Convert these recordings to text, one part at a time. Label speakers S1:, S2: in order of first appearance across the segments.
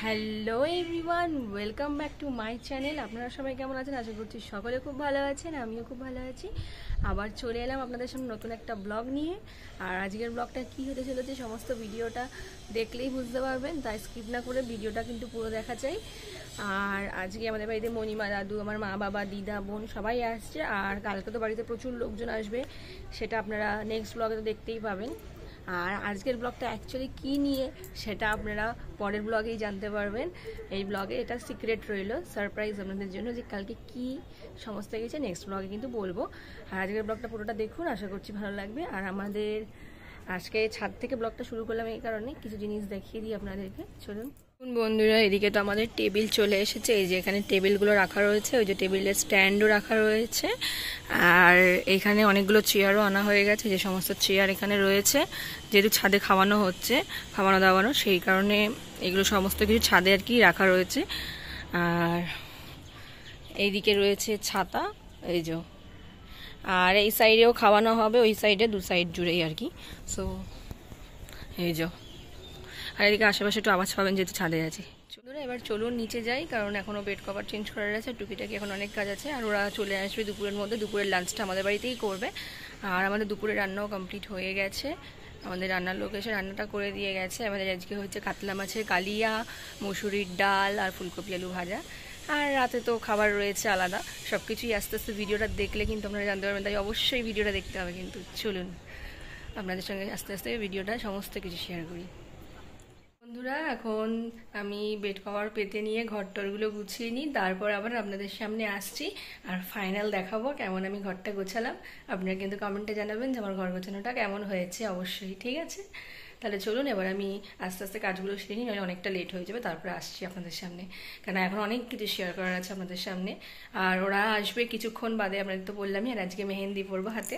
S1: Hello everyone, welcome back to my channel. আপনারা সবাই কেমন আছেন? আশা করছি সকলে খুব ভালো আছেন, আমিও খুব ভালো আছি। আবার চলে এলাম আপনাদের সামনে নতুন একটা ব্লগ নিয়ে। আর আজকের ব্লগটা কী হতে চলেছে সমস্ত ভিডিওটা দেখলেই বুঝতে পারবেন, তাই স্কিপ না করে ভিডিওটা কিন্তু পুরো দেখা চাই। আর আজকে আমাদের বাড়িতে মণিমা, দাদু, আমার মা, বাবা, দিদা, বোন সবাই আসছে। আর কালকে তো বাড়িতে প্রচুর লোকজন আসবে, সেটা আপনারা নেক্সট ব্লগে তো দেখতেই পাবেন। আর আজকের ব্লগটা অ্যাকচুয়ালি কী নিয়ে সেটা আপনারা পরের ব্লগেই জানতে পারবেন। এই ব্লগে এটা সিক্রেট রইল, সারপ্রাইজ আপনাদের জন্য, যে কালকে কি সমস্ত কিছু নেক্সট ব্লগে কিন্তু বলবো। আর আজকের ব্লগটা পুরোটা দেখুন, আশা করছি ভালো লাগবে। আর আমাদের আজকে ছাদ থেকে ব্লগটা শুরু করলাম এই কারণে, কিছু জিনিস দেখিয়ে দিই আপনাদেরকে, চলুন। বন্ধুরা, এদিকে তো আমাদের টেবিল চলে এসেছে। এই যে এখানে টেবিলগুলো রাখা রয়েছে, ওই যে টেবিলের স্ট্যান্ডও রাখা রয়েছে। আর এখানে অনেকগুলো চেয়ারও আনা হয়ে গেছে, যে সমস্ত চেয়ার এখানে রয়েছে, যেহেতু ছাদে খাওয়ানো হচ্ছে, খাওয়ানো দাওয়ানো, সেই কারণে এগুলো সমস্ত কিছু ছাদে আর কি রাখা রয়েছে। আর এইদিকে রয়েছে ছাতা, এই যে। আর এই সাইডেও খাওয়ানো হবে, ওই সাইডে, দু সাইড জুড়েই আর কি। সো এই যে। আর এদিকে আশেপাশে একটু আওয়াজ পাবেন যেহেতু ছাদে আছি। চলুন এবার চলুন নিচে যাই, কারণ এখনও বেড কভার চেঞ্জ করার আছে, টুকিটাকি এখন অনেক কাজ আছে। আর ওরা চলে আসবে দুপুরের মধ্যে, দুপুরের লাঞ্চটা আমাদের বাড়িতেই করবে। আর আমাদের দুপুরের রান্নাও কমপ্লিট হয়ে গেছে। আমাদের রান্নার লোক এসে রান্নাটা করে দিয়ে গেছে। আমাদের আজকে হচ্ছে কাতলা মাছের কালিয়া, মসুরির ডাল আর ফুলকপি আলু ভাজা। আর রাতে তো খাবার রয়েছে আলাদা। সব কিছুই আস্তে আস্তে ভিডিওটা দেখলে কিন্তু আপনারা জানতে পারবেন, তাই অবশ্যই ভিডিওটা দেখতে হবে কিন্তু। চলুন আপনাদের সঙ্গে আস্তে আস্তে ভিডিওটা সমস্ত কিছু শেয়ার করি। বন্ধুরা, এখন আমি বেড কভার পেতে নিয়ে ঘরটরগুলো গুছিয়ে নিই, তারপর আবার আপনাদের সামনে আসছি আর ফাইনাল দেখাবো কেমন আমি ঘরটা গোছালাম। আপনারা কিন্তু কমেন্টে জানাবেন যে আমার ঘর গোছানোটা কেমন হয়েছে, অবশ্যই। ঠিক আছে, তাহলে চলুন এবার আমি আস্তে আস্তে কাজগুলো সেরে নিই, নইলে অনেকটা লেট হয়ে যাবে। তারপরে আসছি আপনাদের সামনে, কারণ এখন অনেক কিছু শেয়ার করার আছে আপনাদের সামনে। আর ওরা আসবে কিছুক্ষণ বাদে, আপনাদের তো বললামই। আর আজকে মেহেন্দি পরবো হাতে।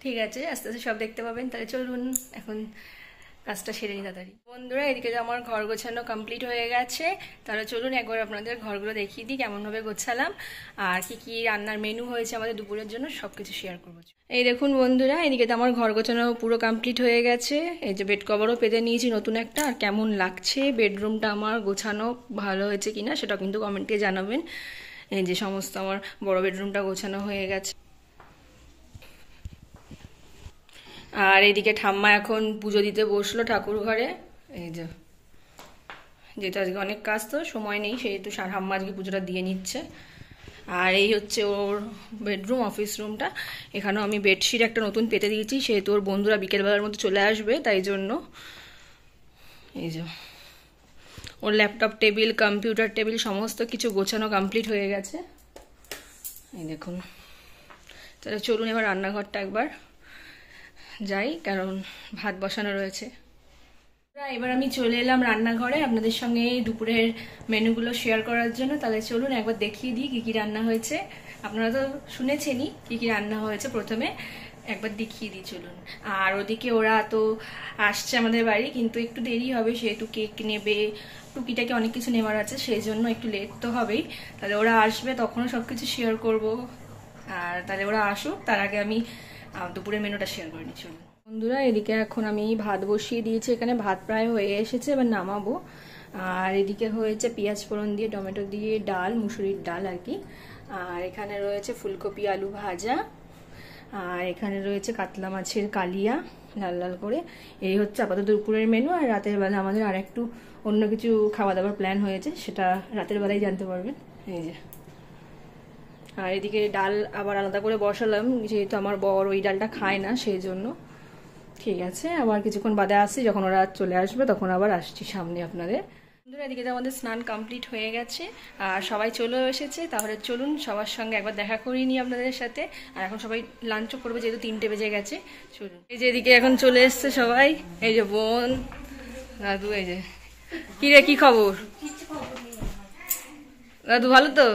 S1: ঠিক আছে, আস্তে আস্তে সব দেখতে পাবেন। তাহলে চলুন এখন কাজটা সেরে নিই তাড়াতাড়ি। বন্ধুরা, এদিকে যে আমার ঘর গোছানো কমপ্লিট হয়ে গেছে, তাহলে চলুন একবার আপনাদের ঘরগুলো দেখিয়ে দিই কেমনভাবে গোছালাম, আর কি কি রান্নার মেনু হয়েছে আমাদের দুপুরের জন্য, সব কিছু শেয়ার করবো। এই দেখুন বন্ধুরা, এদিকে তো আমার ঘর গোছানো পুরো কমপ্লিট হয়ে গেছে। এই যে বেড কভারও পেতে নিয়েছি নতুন একটা। আর কেমন লাগছে বেডরুমটা আমার গোছানো, ভালো হয়েছে কিনা সেটা কিন্তু কমেন্টে জানাবেন। এই যে সমস্ত আমার বড় বেডরুমটা গোছানো হয়ে গেছে। আর এইদিকে ঠাম্মা এখন পুজো দিতে বসলো ঠাকুর ঘরে। এই যে, যেহেতু আজকে অনেক কাজ তো সময় নেই, সেহেতু ঠাম্মা আজকে পুজোটা দিয়ে নিচ্ছে। আর এই হচ্ছে ওর বেডরুম, অফিস রুমটা। এখানেও আমি বেডশিট একটা নতুন পেতে দিয়েছি, সেহেতু ওর বন্ধুরা বিকেলবেলার মধ্যে চলে আসবে, তাই জন্য। এই যে ওর ল্যাপটপ টেবিল, কম্পিউটার টেবিল সমস্ত কিছু গোছানো কমপ্লিট হয়ে গেছে। এই দেখুন। তাহলে চলুন এবার রান্নাঘরটা একবার যাই, কারণ ভাত বসানো রয়েছে। এবার আমি চলে এলাম রান্নাঘরে আপনাদের সঙ্গে দুপুরের মেনুগুলো শেয়ার করার জন্য। তাহলে চলুন একবার দেখিয়ে দিই কী কী রান্না হয়েছে। আপনারা তো শুনেছেনই কী কী রান্না হয়েছে, প্রথমে একবার দেখিয়ে দিই চলুন। আর ওদিকে ওরা তো আসছে আমাদের বাড়ি, কিন্তু একটু দেরি হবে, সেহেতু কেক নেবে, টুকিটাকে অনেক কিছু নেওয়ার আছে, সেই জন্য একটু লেট তো হবেই। তাহলে ওরা আসবে, তখনও সব কিছু শেয়ার করবো। আর তাহলে ওরা আসুক, তার আগে আমি দুপুরের মেনুটা শেয়ার করে নিচ্ছি। বন্ধুরা, এদিকে এখন আমি ভাত বসিয়ে দিয়েছি, এখানে ভাত প্রায় হয়ে এসেছে, এবার নামাবো। আর এদিকে হয়েছে পেঁয়াজ ফোড়ন দিয়ে, টমেটো দিয়ে ডাল, মুসুরির ডাল আর কি। আর এখানে রয়েছে ফুলকপি আলু ভাজা। আর এখানে রয়েছে কাতলা মাছের কালিয়া, লাল লাল করে। এই হচ্ছে আপাতত দুপুরের মেনু। আর রাতের বেলা আমাদের আর একটু অন্য কিছু খাওয়া দাওয়ার প্ল্যান হয়েছে, সেটা রাতের বেলায় জানতে পারবেন। এই যে। আর এদিকে ডাল আবার আলাদা করে বসালাম, যেহেতু আমার বর ওই ডালটা খায় না, সেই জন্য। ঠিক আছে, আবার কিছুক্ষণ বাদে আসছি, যখন ওরা চলে আসবে তখন আবার আসছি সামনে আপনাদের। বন্ধুরা, এদিকে তো আমাদের স্নান কমপ্লিট হয়ে গেছে আর সবাই চলে এসেছে। তাহলে চলুন সবার সঙ্গে একবার দেখা করিয়ে নিই আপনাদের সাথে। আর এখন সবাই লাঞ্চও করবে, যেহেতু 3টে বেজে গেছে। চলুন। এই যে এদিকে এখন চলে এসছে সবাই, এই যে বোন, দাদু। এই যে কি রে, কি খবর দাদু? ভালো তো?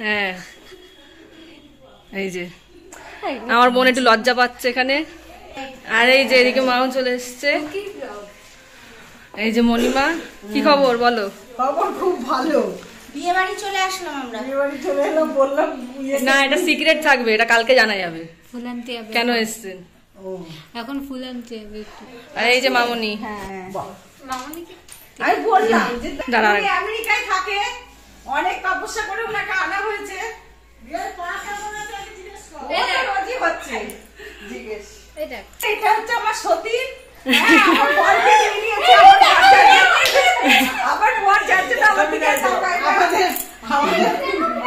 S1: হ্যাঁ। এই যে আমার বোন একটু লজ্জা পাচ্ছে এখানে। আর এই যে এদিকে মাও চলে এসছে। এই যে মণিমা, কি খবর বলো?
S2: খবর খুব ভালো।
S3: বিয়ে বাড়ি চলে আসলাম আমরা।
S2: বিয়ে বাড়ি চলে এলাম, বললাম
S1: না, এটা সিক্রেট থাকবে, এটা কালকে জানা যাবে
S3: ফুল আনতে যাবে।
S1: কেন এসছেন।
S3: এখন ফুল আনতে যাবে।
S1: আর এই যে মামনি।
S3: হ্যাঁ, মামনি কি
S2: আমি বললাম যে
S1: দাঁড়া।
S2: উনি আমেরিকায় থাকে, অনেক তপস্যা করে ওনাকে আনা হয়েছে। ও তো রোজই হচ্ছে জিজ্ঞেস। এটা হচ্ছে আমার সতীন। হ্যাঁ, আমার বরকে নিয়ে নিয়েছে, আমার বর যাচ্ছে। আবার বর যাচ্ছে না, আমার দিকে তাকায় না।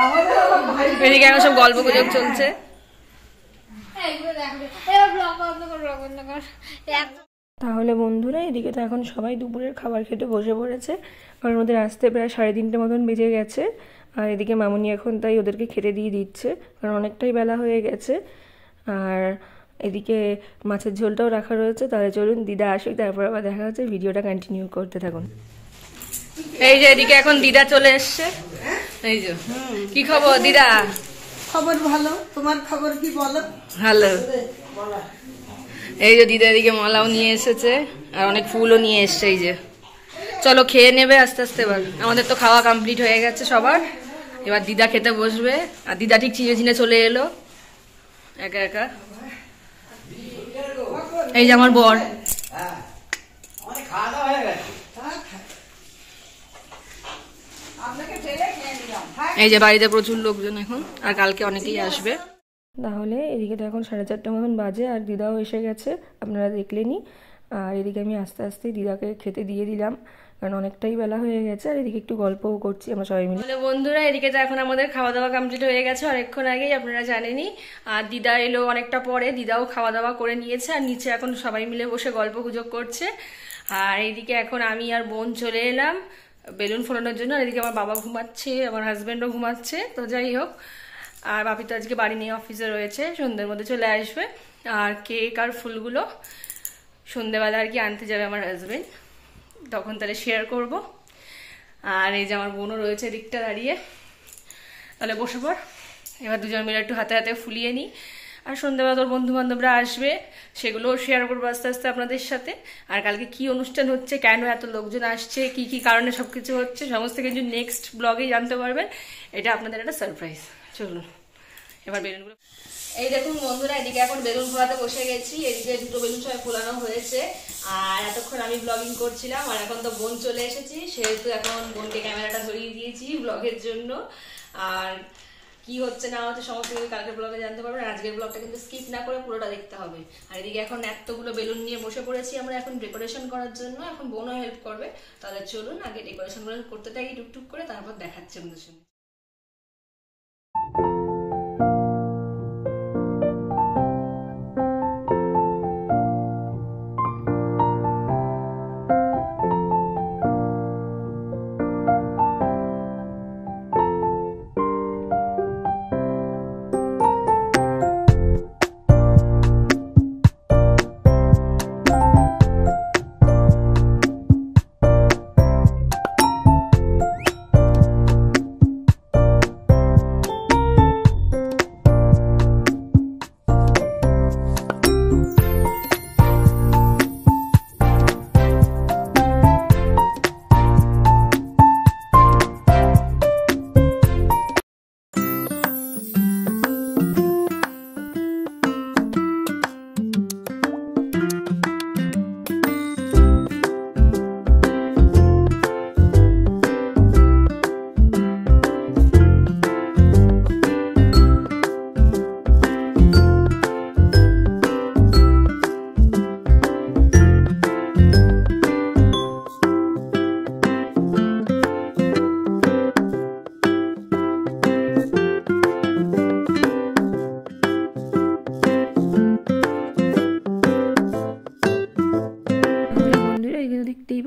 S2: আমাদের আবার ভাই
S1: এদিকে এখন সব গল্প গুজব চলছে। তাহলে বন্ধুরা, এদিকে তো এখন সবাই দুপুরের খাবার খেতে বসে পড়েছে, কারণ ওদের আসতে প্রায় 3:30 মতন বেজে গেছে। আর এদিকে মামুনি এখন তাই ওদেরকে খেতে দিয়ে দিচ্ছে, কারণ অনেকটাই বেলা হয়ে গেছে। আর এদিকে মাছের ঝোলটাও রাখা রয়েছে। তাহলে চলুন দিদা আসুক, তারপর আবার দেখা হচ্ছে। ভিডিওটা কন্টিনিউ করতে থাকুন। এই যে এদিকে এখন দিদা চলে এসছে। এই যে কি খবর দিদা?
S2: খবর ভালো, তোমার খবর কি বলো?
S1: ভালো। এই যে দিদা এদিকে মালাও নিয়ে এসেছে, আর অনেক ফুলও নিয়ে এসছে। এই যে চলো খেয়ে নেবে আস্তে আস্তে। এবার আমাদের তো খাওয়া কমপ্লিট হয়ে গেছে সবার, এবার দিদা খেতে বসবে। আর দিদা ঠিক চিনে চিনে চলে এলো একা একা। এই যে আমার বর। এই যে বাড়িতে প্রচুর লোকজন এখন, আর কালকে অনেকেই আসবে। তাহলে এদিকে তো এখন 4:30 মতন বাজে, আর দিদাও এসে গেছে, আপনারা দেখলেনই। আর এদিকে আমি আস্তে আস্তে দিদাকে খেতে দিয়ে দিলাম, কারণ অনেকটাই বেলা হয়ে গেছে। আর এদিকে একটু গল্পও করছি আমরা সবাই মিলে। বন্ধুরা, এদিকে তো এখন আমাদের খাওয়া দাওয়া কমপ্লিট হয়ে গেছে অনেকক্ষণ আগেই, আপনারা জানেনই। আর দিদা এলো অনেকটা পরে, দিদাও খাওয়া দাওয়া করে নিয়েছে। আর নিচে এখন সবাই মিলে বসে গল্প গুজব করছে। আর এইদিকে এখন আমি আর বোন চলে এলাম বেলুন ফোলানোর জন্য। আর এদিকে আমার বাবা ঘুমাচ্ছে, আমার হাজব্যান্ডও ঘুমাচ্ছে। তো যাই হোক, আর বাপি তো আজকে বাড়ি নিয়ে অফিসে রয়েছে, সন্ধ্যের মধ্যে চলে আসবে। আর কেক আর ফুলগুলো সন্ধ্যেবেলা আর কি আনতে যাবে আমার হাজব্যান্ড, তখন তাহলে শেয়ার করব। আর এই যে আমার বোনও রয়েছে দিকটা দাঁড়িয়ে। তাহলে বসে পড়, এবার দুজন মিলে একটু হাতে হাতে ফুলিয়ে নিই। আর সন্ধ্যেবেলা তোর বন্ধু বান্ধবরা আসবে, সেগুলোও শেয়ার করবো আস্তে আস্তে আপনাদের সাথে। আর কালকে কি অনুষ্ঠান হচ্ছে, কেন এত লোকজন আসছে, কি কি কারণে সবকিছু হচ্ছে, সমস্ত কিছু নেক্সট ব্লগে জানতে পারবেন। এটা আপনাদের একটা সারপ্রাইজ। চলুন এবার বেলুনগুলো। এই দেখুন বন্ধুরা, এদিকে এখন বেলুন ফোলাতে বসে গেছি। এদিকে দুটো বেলুন সবাই ফোলানো হয়েছে, আর এতক্ষণ আমি ব্লগিং করছিলাম। আর এখন তো বোন চলে এসেছি, সেহেতু এখন বোনকে ক্যামেরাটা ধরিয়ে দিয়েছি ব্লগের জন্য। আর কি হচ্ছে না হচ্ছে সমস্ত কিছু কালকের ব্লগে জানতে পারবেন। আজকের ব্লগটা কিন্তু স্কিপ না করে পুরোটা দেখতে হবে। আর এদিকে এখন এতগুলো বেলুন নিয়ে বসে পড়েছি আমরা এখন ডেকোরেশন করার জন্য। এখন বোনও হেল্প করবে। তাহলে চলুন আগে ডেকোরেশন করতে থাকি টুকটুক করে, তারপর দেখাচ্ছি আমাদের সঙ্গে।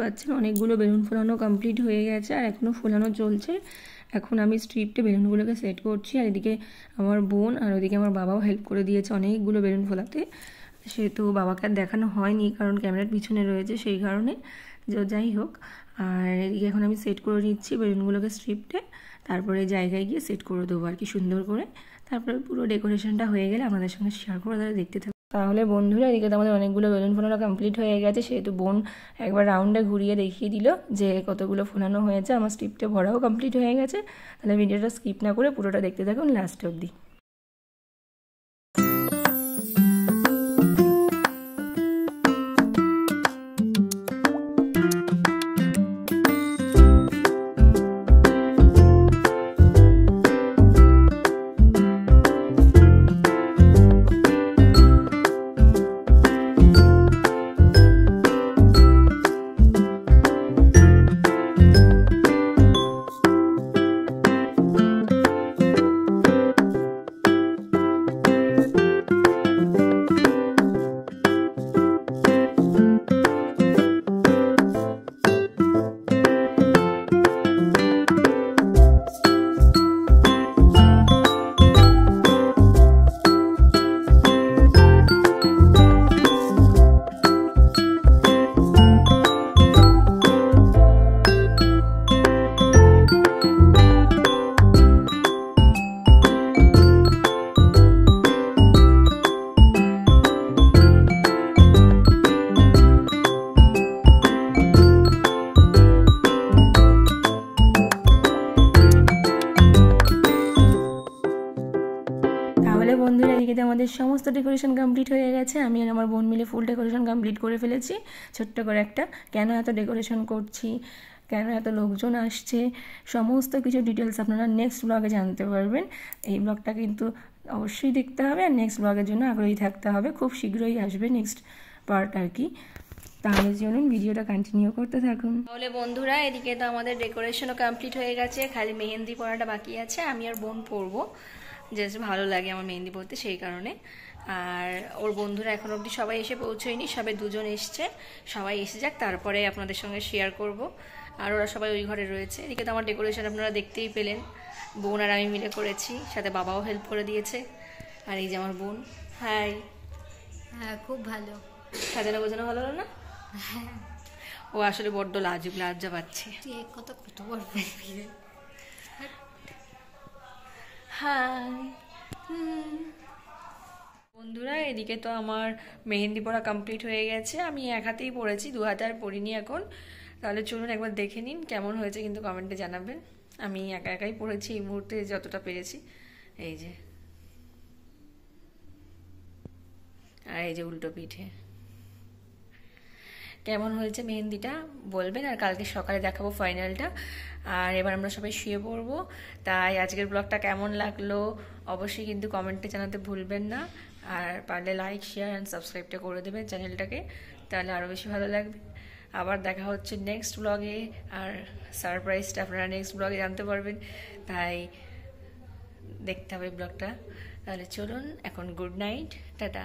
S1: পাচ্ছেন অনেকগুলো বেলুন ফোলানো কমপ্লিট হয়ে গেছে, আর এখনও ফোলানো চলছে। এখন আমি স্ট্রিপটে বেলুনগুলোকে সেট করছি, আর এদিকে আমার বোন আর ওইদিকে আমার বাবাও হেল্প করে দিয়েছে অনেকগুলো বেলুন ফোলাতে। সেহেতু বাবাকে আর দেখানো হয়নি, কারণ ক্যামেরার পিছনে রয়েছে সেই কারণে। যাই হোক, আর এদিকে এখন আমি সেট করে নিচ্ছি বেলুনগুলোকে স্ট্রিপটে, তারপরে জায়গায় গিয়ে সেট করে দেবো আর কি সুন্দর করে। তারপরে পুরো ডেকোরেশনটা হয়ে গেলে আপনাদের সঙ্গে শেয়ার করে তারা দেখতে থাকবে। তাহলে বন্ধুরা, এদিকে তো আমাদের অনেকগুলো বেলুন ফোলানো কমপ্লিট হয়ে গেছে, সেহেতু বোন একবার রাউন্ডে ঘুরিয়ে দেখিয়ে দিল যে কতগুলো ফোলানো হয়েছে। আমার স্ট্রিপটে ভরাও কমপ্লিট হয়ে গেছে। তাহলে ভিডিওটা স্কিপ না করে পুরোটা দেখতে থাকুন লাস্ট অবধি। আমাদের সমস্ত ডেকোরেশন কমপ্লিট হয়ে গেছে। আমি আর আমার বোন মিলে ফুল ডেকোরেশন কমপ্লিট করে ফেলেছি ছোট্ট করে একটা। কেন এত ডেকোরেশন করছি, কেন এত লোকজন আসছে, সমস্ত কিছু ডিটেলস আপনারা নেক্সট ব্লগে জানতে পারবেন। এই ব্লগটা কিন্তু অবশ্যই দেখতে হবে আর নেক্সট ব্লগের জন্য আগ্রহী থাকতে হবে। খুব শীঘ্রই আসবে নেক্সট পার্ট আর কি। তাহলে চলুন ভিডিওটা কন্টিনিউ করতে থাকুন। তাহলে বন্ধুরা, এদিকে তো আমাদের ডেকোরেশনও কমপ্লিট হয়ে গেছে, খালি মেহেন্দি পরাটা বাকি আছে। আমি আর বোন পরবো, জাস্ট ভালো লাগে আমার মেহেন্দি পরতে, সেই কারণে। আর ওর বন্ধুরা এখন অবধি সবাই এসে পৌঁছয়নি, সবাই দুজন এসছে। সবাই এসে যাক, তারপরে আপনাদের সঙ্গে শেয়ার করব। আর ওরা সবাই ওই ঘরে রয়েছে। এদিকে তো আমার ডেকোরেশন আপনারা দেখতেই পেলেন, বোন আর আমি মিলে করেছি, সাথে বাবাও হেল্প করে দিয়েছে। আর এই যে আমার বোন, হাই।
S3: হ্যাঁ, খুব ভালো।
S1: সাজানো গোছানো ভালো হলো না? ও আসলে বড্ড লজ্জা পাচ্ছে।
S3: কত বড়
S1: হাই বন্ধুরা, এদিকে তো আমার মেহেন্দি পরা কমপ্লিট হয়ে গেছে। আমি এক হাতেই পরেছি, 2 হাতে আর পরিনি এখন। তাহলে চলুন একবার দেখে নিন কেমন হয়েছে, কিন্তু কমেন্টে জানাবেন। আমি একা একাই পরেছি এই মুহূর্তে যতটা পেরেছি। এই যে, আর এই যে উল্টো পিঠে। কেমন হয়েছে মেহেন্দিটা বলবেন, আর কালকে সকালে দেখাবো ফাইনালটা। আর এবার আমরা সবাই শুয়ে পড়বো। তাই আজকের ব্লগটা কেমন লাগলো অবশ্যই কিন্তু কমেন্টে জানাতে ভুলবেন না। আর পারলে লাইক, শেয়ার অ্যান্ড সাবস্ক্রাইবটা করে দেবেন চ্যানেলটাকে, তাহলে আরও বেশি ভালো লাগবে। আবার দেখা হচ্ছে নেক্সট ব্লগে, আর সারপ্রাইজটা আপনারা নেক্সট ব্লগে জানতে পারবেন, তাই দেখতে হবে ব্লগটা। তাহলে চলুন এখন গুড নাইট, টাটা।